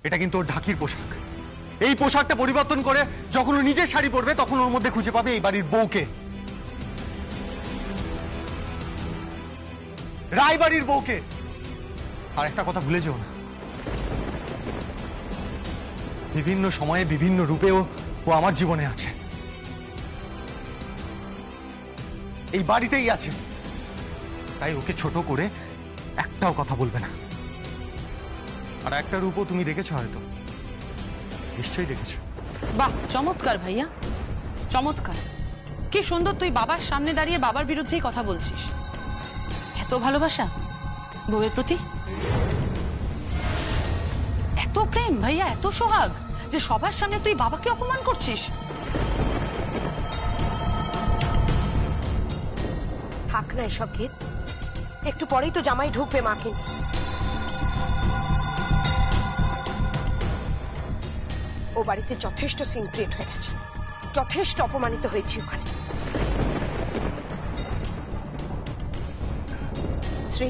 এটা কিন্তু ওর ঢাকির পোশাক। এই পোশাকটা পরিবর্তন করে যখন ও নিজের শাড়ি পরবে তখন ওর মধ্যে খুঁজে পাবে এই বাড়ির বউকে, রায়বাড়ির বউকে। আর একটা কথা ভুলে যেও না, বিভিন্ন সময়ে বিভিন্ন রূপেও ও আমার জীবনে আছে, এই বাড়িতেই আছে। তাই ওকে ছোট করে একটাও কথা বলবে না। আর একটা রূপও তুমি দেখেছো, হয়তো নিশ্চয়ই দেখেছো। বাহ, চমৎকার ভাইয়া, চমৎকার। কি সুন্দর তুই বাবার সামনে দাঁড়িয়ে বাবার বিরুদ্ধেই কথা বলছিস। এত ভালোবাসা বউয়ের প্রতি, এত প্রেম ভাইয়া, এত সোহাগ যে সবার সামনে তুই বাবাকে অপমান করছিস। থাক না এসব গীত, একটু পরেই তো জামাই ঢুকবে মাকে। ও বাড়িতে যথেষ্ট সিন ক্রিয়েট হয়ে গেছে, যথেষ্ট অপমানিত হয়েছি ওখানে। শ্রী,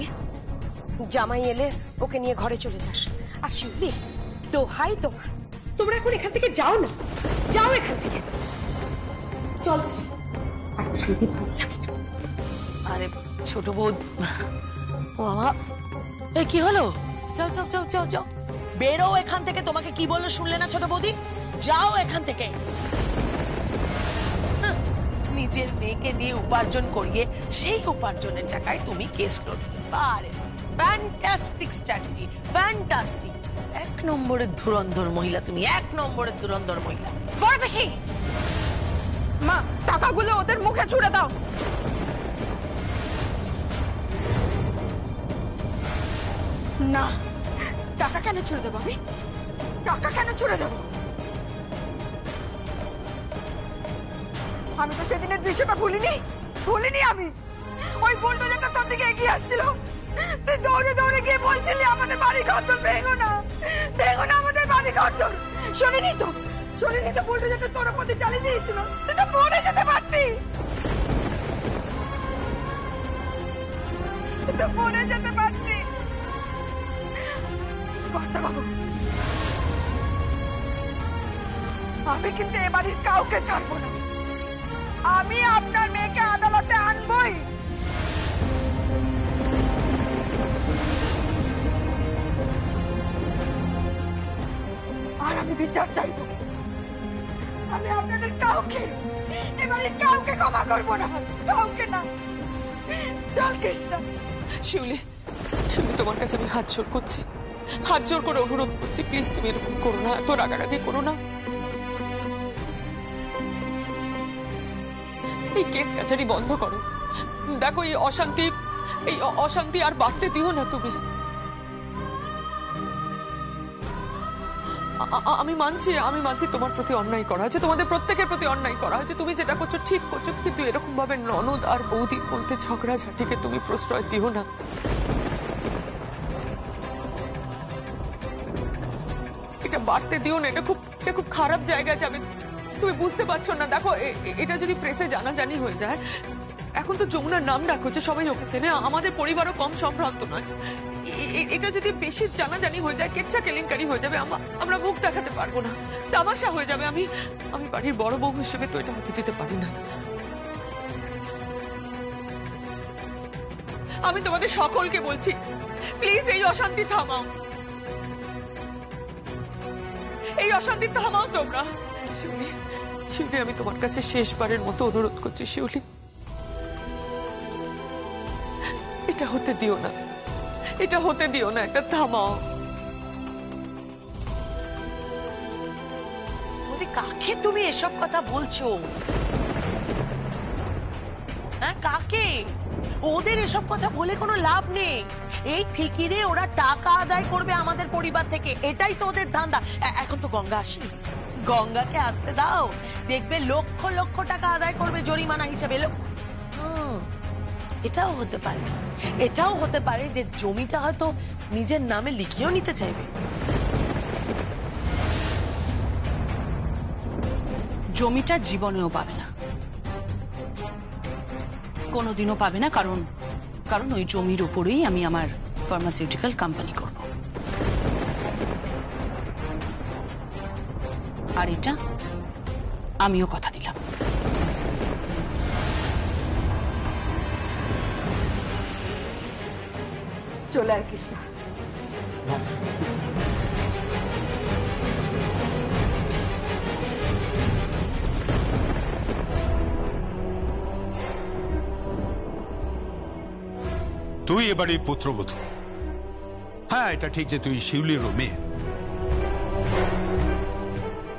জামাই এলে ওকে নিয়ে ঘরে চলে যাস। আর শিউলি, দোহাই তোমার, তোমরা এখন এখান থেকে যাও না, যাও এখান থেকে, চল। আর যদি ভালো লাগে। আরে ছোট বউ, ও বাবা, এই কি হলো? যাও যাও যাও যাও যাও, বেরো এখান থেকে। তোমাকে কি বললো শুনলে না ছোট বৌদি? যাও এখান থেকে। নিজের মেয়েকে দিয়ে উপার্জন করিয়ে সেই উপার্জনের টাকায় তুমি কেস লড়তে পারে। Fantastic strategy, fantastic. এক নম্বরের ধুরন্ধর মহিলা তুমি, এক নম্বরের ধুরন্ধর মহিলা। বড় বেশি মা, টাকাগুলো ওদের মুখে ছুড়ে দাও। না, টাকা কেন ছুড়ে দেবো আমি? টাকা কেন ছুড়ে দেবো? আমি তো সেদিনের দৃশ্যটা ভুলিনি, ভুলিনি আমি। ওই বুলডোজারটা তোর দিকে এগিয়ে আসছিল, তুই দৌড়ে দৌড়ে গিয়ে বলছিলি আমাদের বাড়ি ঘরদোর ভেঙো না, ভেঙো না আমাদের বাড়ি ঘরদোর। শুনিনি তো, শুনিনি তো, বুলডোজারটা তোর মধ্যে চালিয়ে দিয়েছিল। তুই তো মরে যেতে পারতি, তুই তো মরে যেতে পারতি। কর্তা বাবু, আমি কিন্তু এ বাড়ির কাউকে ছাড়বো না। আমি আপনার মেয়েকে আদালতে আনবই। আর আমি বিচার চাইবো। আমি আপনাদের কাউকে, এ বাড়ির কাউকে ক্ষমা করবো না, কাউকে না। চল কৃষ্ণ। শিউলি, শিউলি, তোমার কাছে আমি হাত জোর করছি, হাত জোর করে অনুরোধ করছি, প্লিজ তুমি এরকম করো না, এত রাগারাগি করো না। এই কেস কাছারি বন্ধ করো। দেখো এই অশান্তি আর বাড়তে দিও না তুমি। আমি মানছি তোমার প্রতি অন্যায় করা হয়েছে, তোমাদের প্রত্যেকের প্রতি অন্যায় করা হয়েছে। তুমি যেটা করছো ঠিক করছো, কিন্তু এরকম ভাবে ননদ আর বৌদির মধ্যে ঝগড়াঝাটিকে তুমি প্রশ্রয় দিও না। এটা বাড়তে দিও না, এটা খুব খারাপ জায়গায় যাবে। তুমি বুঝতে পারছো না? দেখো, এটা যদি প্রেসে জানাজানি হয়ে যায়, এখন তো যমুনার নাম ডাক হচ্ছে, সবাই ওকে চেনে, আমাদের পরিবারও কম সম্ভ্রান্ত নয়। এটা যদি বেশি জানাজানি হয়ে যায়, কেচ্ছা কেলেঙ্কারি হয়ে যাবে, আমরা মুখ দেখাতে পারবো না, তামাশা হয়ে যাবে। আমি বাড়ির বড় বউ হিসেবে তো এটা হতে দিতে পারি না। আমি তোমাদের সকলকে বলছি, প্লিজ এই অশান্তি থামাও, এই অশান্তি থামাও তোমরা। শিউলি, শিউলি, আমি তোমার কাছে শেষবারের মতো অনুরোধ করছি, শিউলি, এটা হতে দিও না, এটা হতে দিও না, এটা থামাও। কাকে তুমি এসব কথা বলছো? হ্যাঁ, কাকে? ওদের এসব কথা বলে কোনো লাভ নেই। এই ফিকিরে ওরা টাকা আদায় করবে আমাদের পরিবার থেকে, এটাই তো ওদের ধান্দা। এখন তো গঙ্গা আসেনি, গঙ্গাকে আসতে দাও, দেখবে লক্ষ লক্ষ টাকা আদায় করবে জরিমানা হিসেবে। এটাও হতে পারে যে জমিটা হয়তো নিজের নামে লিখিয়েও নিতে চাইবে। জমিটা জীবনেও পাবে না, কোনোদিনও পাবে না, কারণ ওই জমির উপরেই আমি আমার ফার্মাসিউটিক্যাল কোম্পানি করব। আর এটা আমিও কথা দিলাম। চলে আয় কৃষ্ণা। তুই এবারে পুত্রবধূ। হ্যাঁ, এটা ঠিক যে তুই শিউলির মেয়ে,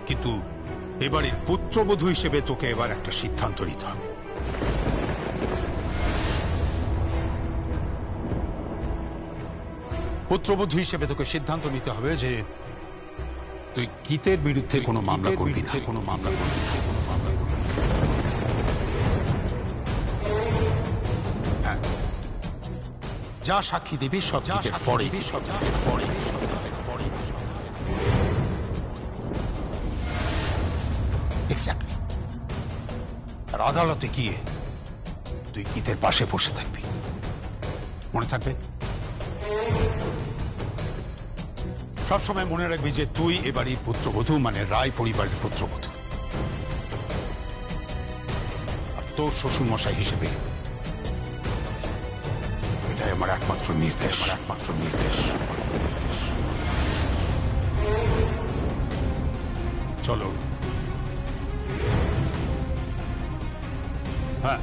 কিন্তু এবারে পুত্রবধূ হিসেবে তোকে এবার একটা সিদ্ধান্ত নিতে হবে। পুত্রবধূ হিসেবে তোকে সিদ্ধান্ত নিতে হবে যে তুই গীতের বিরুদ্ধে কোনো মামলা করবি না, কোনো মামলা করবি না, কোনো মামলা করবি না। হ্যাঁ, যা সাক্ষী দিবি সব গীতের ফরে এক্স্যাক্টলি। আর আদালতে গিয়ে তুই গীতের পাশে বসে থাকবি, মনে থাকবে? সবসময় মনে রাখবি যে তুই এবারই পুত্রবধূ, মানে রায় পরিবারের পুত্রবধূ। আর তোর শ্বশুরমশাই হিসেবে এটাই আমার একমাত্র নির্দেশ, চলো। হ্যাঁ,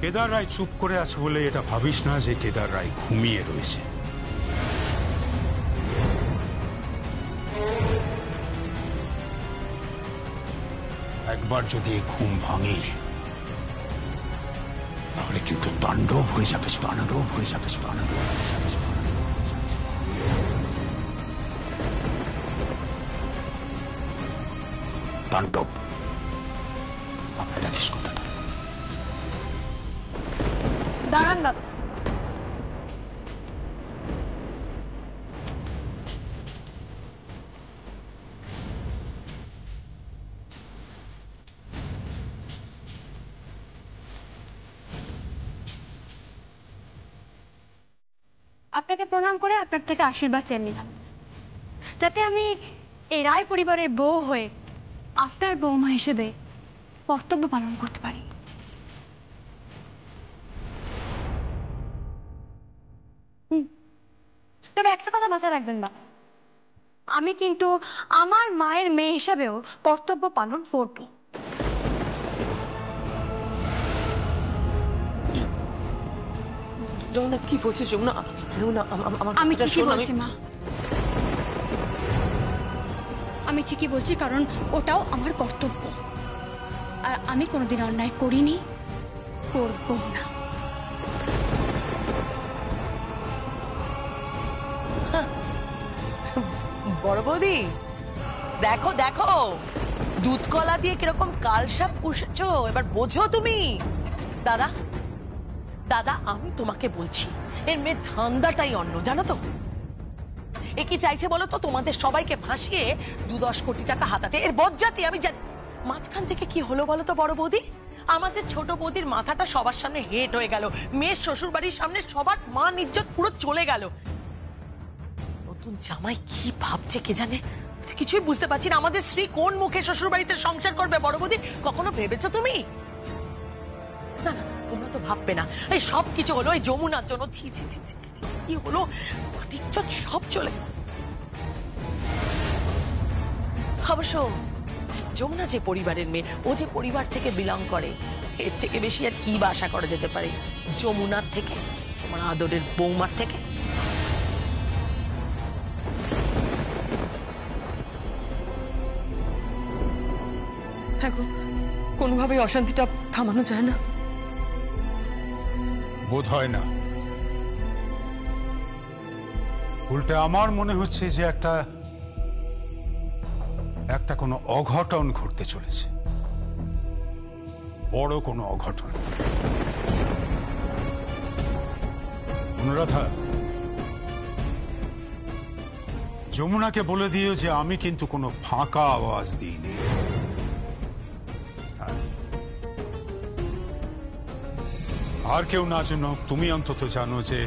কেদার রায় চুপ করে আছে বলে এটা ভাবিস না যে কেদার রায় ঘুমিয়ে রয়েছে। একবার যদি ঘুম ভাঙে তাহলে কিন্তু তাণ্ডব হয়ে যাবে, তাণ্ডব হয়ে যাবে, তাণ্ডব হয়ে যাবে। তাণ্ডব, আপনার জানিস কথাটা? দাঁড়ান দাদা, আপনাকে প্রণাম করে আপনার থেকে আশীর্বাদ চেয়ে নিলাম, যাতে আমি এই রায় পরিবারের বউ হয়ে আপনার বৌমা হিসেবে কর্তব্য পালন করতে পারি। তবে একটা কথা মাথায় রাখবেন না, আমি কিন্তু আমার মায়ের মেয়ে হিসাবেও কর্তব্য পালন করব। যমুনা, কি বলছিস যমুনা? আমি ঠিকই বলছি মা, আমি ঠিকই বলছি, কারণ ওটাও আমার কর্তব্য। আর আমি কোনোদিন অন্যায় করিনি, করবো না। বড় বৌদি, দেখো দেখো, দুধ কলা দিয়ে কিরকম কালসাপ পুষেছো, এবার বোঝো তুমি। দাদা দাদা, আমি তোমাকে বলছি, এর মেয়ে ধান্দাটাই অন্য, জানো তো? এ কি চাইছে বলো তো? তোমাদের সবাইকে ফাঁসিয়ে 2-10 কোটি টাকা হাতাতে। এর বজ্জাতি আমি জানি। মাঝখান থেকে কি হলো বলো তো বড় বৌদি? আমাদের ছোট বৌদির মাথাটা সবার সামনে হেট হয়ে গেল, মেয়ের শ্বশুর বাড়ির সামনে সবার মান ইজ্জত পুরো চলে গেল। নতুন জামাই কি ভাবছে কে জানে, কিছুই বুঝতে পারছি না। আমাদের স্ত্রী কোন মুখে শ্বশুর বাড়িতে সংসার করবে বড় বৌদি, কখনো ভেবেছো তুমি? না না, তোমরা তো ভাববে না। এই সব কিছু হলো এই যমুনার জন্য। ছি ছি ছি ছি ছি, কি হলো? ইজ্জত সব চলে। অবশ্য যমুনা যে পরিবারের মেয়ে, ও যে পরিবার থেকে বিলং করে, এর থেকে বেশি আর কি বা আশা করা যেতে পারে যমুনার থেকে, তোমার আদরের বৌমার থেকে? হ্যাঁ গো, কোনোভাবে অশান্তিটা থামানো যায় না? বোধ হয় না, উল্টে আমার মনে হচ্ছে যে একটা কোনো অঘটন ঘটতে চলেছে, বড় কোনো অঘটন। অনুরাধা, যমুনাকে বলে দিও যে আমি কিন্তু কোনো ফাঁকা আওয়াজ দিইনি। আর কেউ না জানো, তুমি অন্তত জানো যে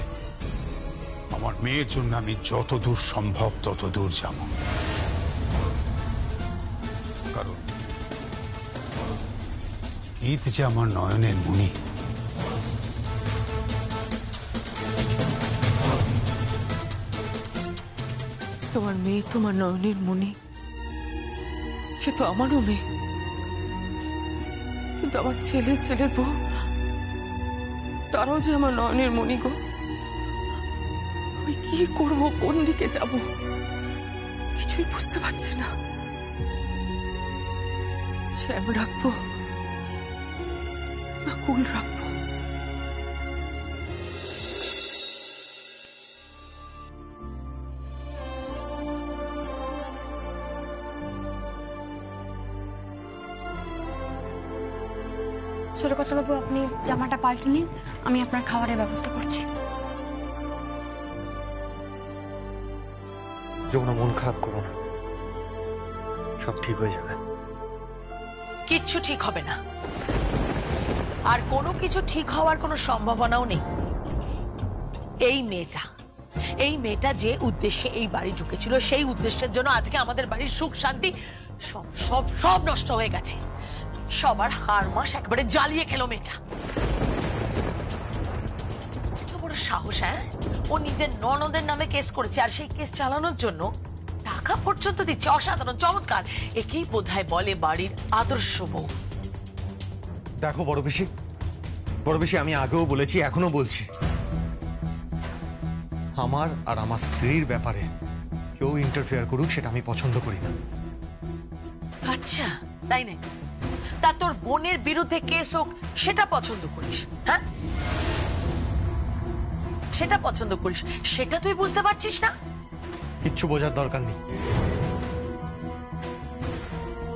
আমার মেয়ের জন্য আমি যত দূর সম্ভব তত দূর যাব। কারণ ঈদ যে আমার নয়নের মণি। তোমার মেয়ে তোমার নয়নের মণি, সে তো আমারও মেয়ে, কিন্তু আমার ছেলের বউ তারাও যে আমার নয়নের মণি গো। আমি কি করব, কোন দিকে যাব, কিছুই বুঝতে পারছি না। শ্যাম রাখবো না কুল রাখবো? ছোট কথা বাবু, আপনি জামাটা পাল্টে নিন, আমি আপনার খাবারের ব্যবস্থা করছি। যমুনা, মন খারাপ করো না, সব ঠিক হয়ে যাবে। কিচ্ছু ঠিক হবে না, আর কোনো কিছু ঠিক হওয়ার কোনো সম্ভাবনাও নেই। এই মেয়েটা যে উদ্দেশ্যে এই বাড়ি ঢুকেছিল, সেই উদ্দেশ্যের জন্য আজকে আমাদের বাড়ির সুখ শান্তি সব সব সব নষ্ট হয়ে গেছে। সবার হাড় মাস একবারে জ্বালিয়ে খেলো মেয়েটা। এত বড় সাহস! হ্যাঁ, ও নিজের ননদের নামে কেস করেছে, আর সেই কেস চালানোর জন্য টাকা পর্যন্ত দিচ্ছে। অসাধারণ, চমৎকার! একেই বোধহয় বলে বাড়ির আদর্শ বউ। দেখো বড় বেশি, আমি আগেও বলেছি, এখনো বলছি, আমার আর আমার স্ত্রীর ব্যাপারে কেউ ইন্টারফেয়ার করুক সেটা আমি পছন্দ করি না। আচ্ছা, তাই না? তা তোর বোনের বিরুদ্ধে কেস হোক সেটা পছন্দ করিস? হ্যাঁ, সেটা পছন্দ করিস, সেটা তুই বুঝতে পারছিস না? কিচ্ছু বোঝার দরকার নেই।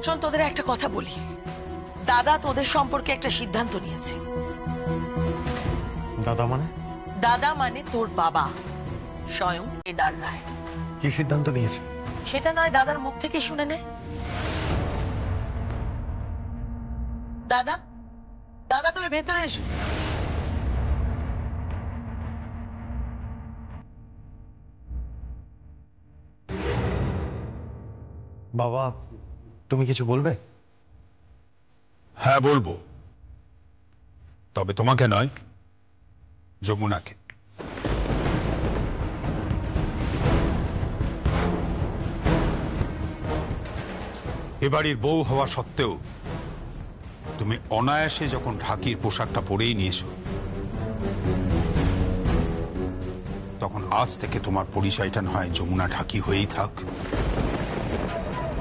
শোন, তোদের একটা কথা বলি, দাদা তোদের সম্পর্কে একটা সিদ্ধান্ত নিয়েছে। দাদা মানে তোর বাবা স্বয়ং কেদার রায়। কি সিদ্ধান্ত নিয়েছে? সেটা নয় দাদার মুখ থেকে শুনে নে। দাদা, তুমি ভেতরে এসো। বাবা, তুমি কিছু বলবে? হ্যাঁ বলবো, তবে তোমাকে নয়, যমুনাকে। এ বাড়ির বউ হওয়া সত্ত্বেও তুমি অনায়াসে যখন ঢাকির পোশাকটা পরেই নিয়েছো, তখন আজ থেকে তোমার পরিচয়টা নয় যমুনা ঢাকি হয়েই থাক।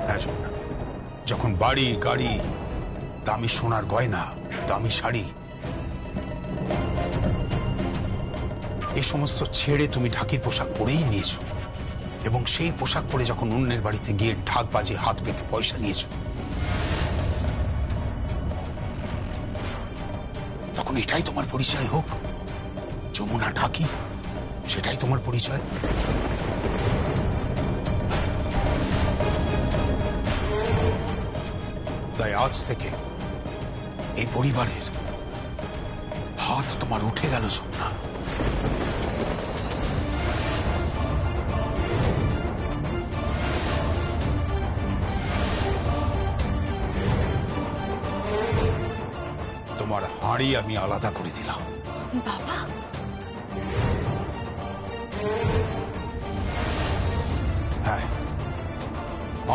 হ্যাঁ যমুনা, যখন বাড়ি গাড়ি, দামি সোনার গয়না, দামি শাড়ি, এই সমস্ত ছেড়ে তুমি ঢাকির পোশাক পরেই নিয়েছো, এবং সেই পোশাক পরে যখন অন্যের বাড়িতে গিয়ে ঢাক বাজিয়ে হাত পেতে পয়সা নিয়েছো, তখন এটাই তোমার পরিচয় হোক, যমুনা ঢাকি, সেটাই তোমার পরিচয়। তাই আজ থেকে এই পরিবারের হাত তোমার উঠে গেল যমুনা। তোমার হাঁড়ি আমি আলাদা করে দিলাম। বাবা, হ্যাঁ,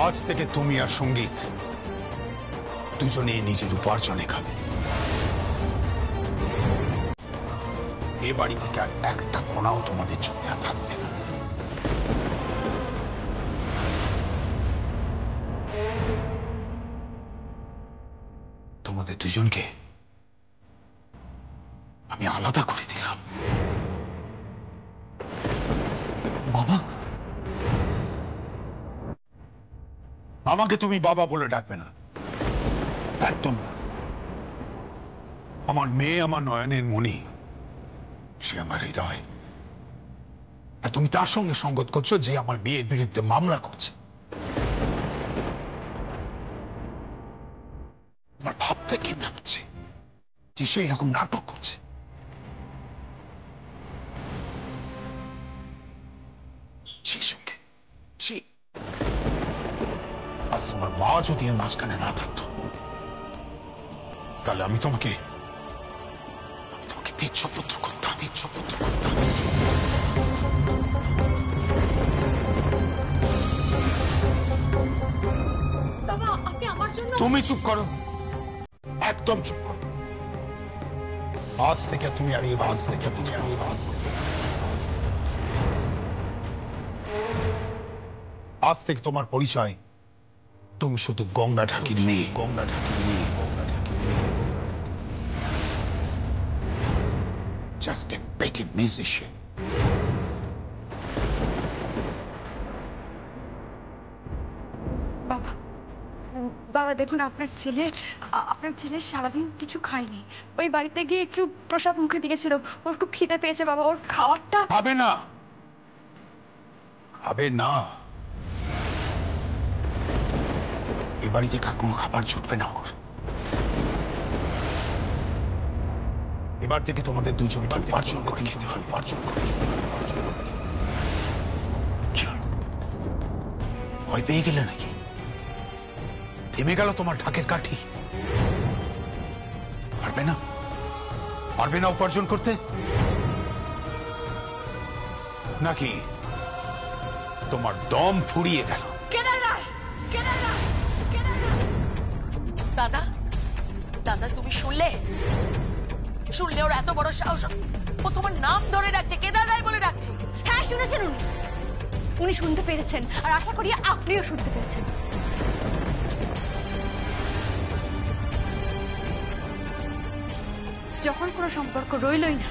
আজ থেকে তুমি আর সঙ্গীত দুজনেই নিজের উপার্জনে খাবে। এ বাড়ি থেকে আর একটা কোনাও তোমাদের জন্য থাকবে না। তোমাদের দুজনকে আমি আলাদা করে দিলাম। বাবা, আমাকে তুমি বাবা বলে ডাকবে না, একদম না। আমার মেয়ে আমার নয়নের মণি, সে আমার হৃদয়, আর তুমি তার সঙ্গে সঙ্গত করছো যে আমার বিয়ের বিরুদ্ধে মামলা করছে। আমার ভাবতে কি নামছে যে সে এরকম নাটক করছে। সঙ্গে আজ তোমার মা যদি এর মাঝখানে না থাকতো, তাহলে আমি তোমাকে তেজপুত্র করতাম। বাবা আপনি আমার জন্য তুমি চুপ করো, একদম চুপ করো। আজ থেকে তুমি আর এই আজ থেকে তোমার পরিচয়, তুমি শুধু গঙ্গা ঢাকির মেয়ে। Just a petty musician. বাবা বাবা দেখুন আপনার ছেলে সারাদিন কিছু খায়নি। ওই বাড়িতে গিয়ে একটু প্রসাদ মুখে দিয়েছিল, ওর খুব খিদে পেয়েছে বাবা, ওর খাওয়ারটা হবে না। এ বাড়িতে কার কোনো খাবার জুটবে না ওর। এবার থেকে তোমাদের দুজনকে উপার্জন করে খেতে হবে। ভয় পেয়ে গেলে নাকি? থেমে গেল তোমার ঢাকের কাঠি? পারবে না উপার্জন করতে? নাকি তোমার দম ফুরিয়ে গেল? দাদা তুমি শুনলে ওর এত বড় সাহস, ও তোমার নাম ধরে ডাকছে, কেদার রায় বলে ডাকছে। হ্যাঁ শুনেছেন উনি শুনতে পেরেছেন, আর আশা করি আপনিও শুনতে পেরেছেন। যখন কোনো সম্পর্ক রইলই না,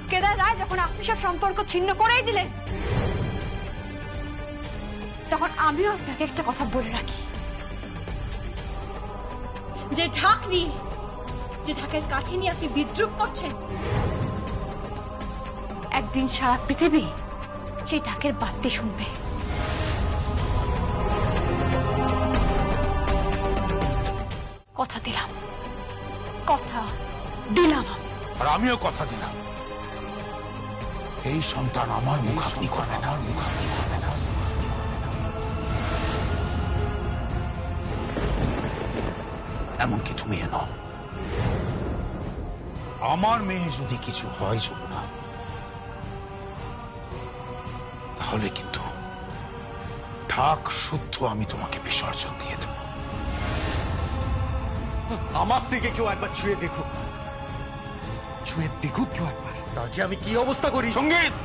কেদার রায় যখন আপনি সব সম্পর্ক ছিন্ন করেই দিলেন, তখন আমিও আপনাকে একটা কথা বলে রাখি, যে ঢাকের কাঠি নিয়ে আপনি বিদ্রুপ করছেন, একদিন সারা পৃথিবী সেই ঢাকের বাদ্যি শুনবে। কথা দিলাম আর আমিও কথা দিলাম, এই সন্তান আমার মুখাগ্নি করবে না। এমনকি তুমি এনো, আমার মেয়ে যদি কিছু হয় যমুনা, তাহলে কিন্তু ঢাক শুদ্ধ আমি তোমাকে বিসর্জন দিয়ে দেব। আমার থেকে কেউ একবার ছুঁয়ে দেখুক কেউ একবার, তার যে আমি কি অবস্থা করি। সঙ্গীত,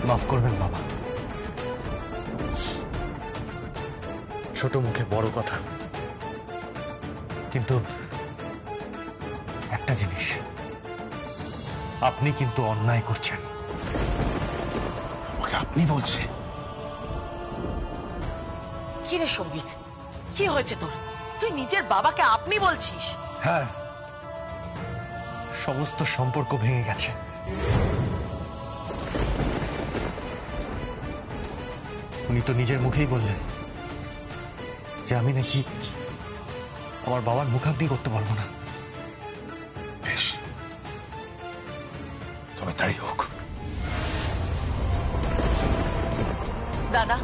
মাফ করবেন বাবা, ছোট মুখে বড় কথা, কিন্তু একটা জিনিস, আপনি কিন্তু অন্যায় করছেন। আমাকে আপনি বলছে? কি রে সঙ্গীত, কি হয়েছে তোর? তুই নিজের বাবাকে আপনি বলছিস? হ্যাঁ, সমস্ত সম্পর্ক ভেঙে গেছে। উনি তো নিজের মুখেই বললেন যে আমি নাকি আমার বাবার মুখাগ্নি করতে পারবো না। বেশ, তবে তাই হোক। দাদা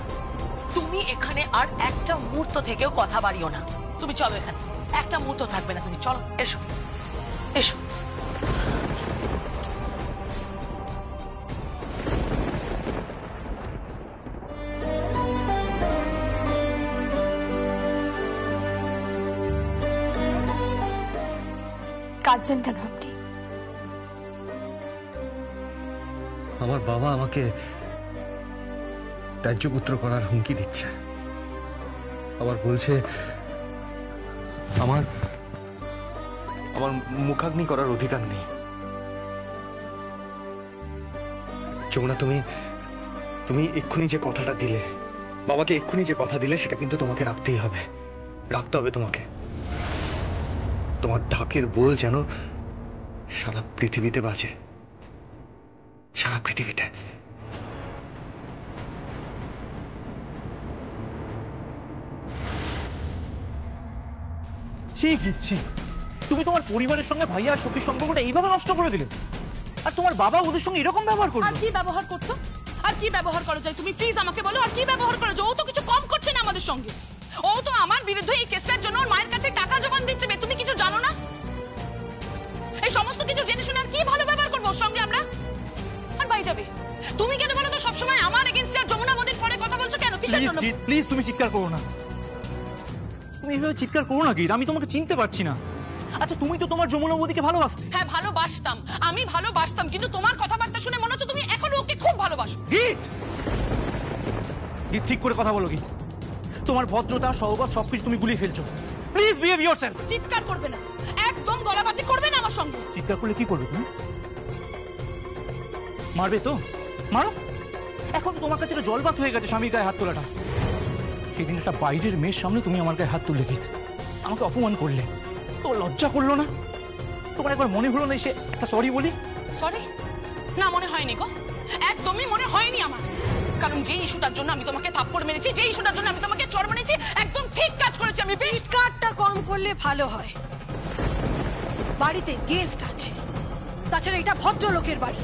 তুমি এখানে আর একটা মুহূর্ত থেকেও কথা বাড়িও না। তুমি চলো, এখানে একটা মুহূর্ত থাকবে না, তুমি চলো, এসো। কাঁদছেন কেন আপনি? আমার বাবা আমাকে ত্যায্যপুত্র করার হুমকি দিচ্ছে, আবার বলছে আমার মুখাগ্নি করার অধিকার নেই। যমুনা, তুমি এক্ষুনি যে কথাটা দিলে, বাবাকে এক্ষুনি যে কথা দিলে, সেটা কিন্তু তোমাকে রাখতেই হবে, রাখতে হবে তোমাকে। তোমার ঢাকের বোল যেন সারা পৃথিবীতে বাজে, সারা পৃথিবীতে। তুমি তোমার পরিবারের সঙ্গে ভাইয়া সত্যি সম্পর্কটা এইভাবে নষ্ট করে দিলে। আর তোমার বাবা ওদের সঙ্গে এরকম ব্যবহার আর করলো? কি ব্যবহার করতো? আর কি ব্যবহার করা যায় তুমি প্লিজ আমাকে বলো, আর কি ব্যবহার করা যায়? ও তো কিছু কম করছে না আমাদের সঙ্গে। ও তো আমার বিরুদ্ধে এই কেসটার জন্য ওর মায়ের কাছে টাকা জোগান দিচ্ছে। তুমি কিছু জানো না? এই সমস্ত কিছু জেনে শুনে আর কি ভালো ব্যবহার করবো ওর সঙ্গে আমরা? আর বাই দ্য ওয়ে, তুমি কেন বলো তো সবসময় আমার এগেইনস্টে আর যমুনা মোদির ফরে কথা বলছো কেন? কিসের প্লিজ জন্য? গীত, প্লিজ তুমি চিৎকার করো না। তুমি এইভাবে চিৎকার করো না গীত, আমি তোমাকে চিনতে পারছি না। আচ্ছা তুমি তো তোমার যমুনা বৌদিকে ভালোবাসতে। হ্যাঁ ভালোবাসতাম, আমি ভালোবাসতাম, কিন্তু তোমার কথাবার্তা শুনে মনে হচ্ছে তুমি এখনো ওকে খুব ভালোবাসো। গীত, গীত ঠিক করে কথা বলো গীত। তোমার ভদ্রতা সহবত সবকিছু তুমি গুলিয়ে ফেলছো। Please behave yourself. চিৎকার করবে না, একদম গলাবাজি করবে না আমার সঙ্গে। চিৎকার করলে কি করবে তুমি? মারবে তো মারো। এখন তো তোমার কাছে একটা জলবাত হয়ে গেছে স্বামীর গায়ে হাত তোলাটা। সেদিন একটা বাইরের মেয়ের সামনে তুমি আমার গায়ে হাত তুললে গীত, আমাকে অপমান করলে। তোমার লজ্জা করলো না? তোমার একবার মনে হলো না এসে একটা সরি বলি? সরি না, মনে হয়নি গো, একদমই মনে হয়নি আমার। কারণ যে ইস্যুটার জন্য আমি তোমাকে থাপ্পড় মেরেছি, যে ইস্যুটার জন্য আমি তোমাকে চড় মেরেছি, একদম ঠিক কাজ করেছি আমি। চিৎকারটা কম করলে ভালো হয়। বাড়িতে গেস্ট আছে, তাছাড়া এটা ভদ্রলোকের বাড়ি।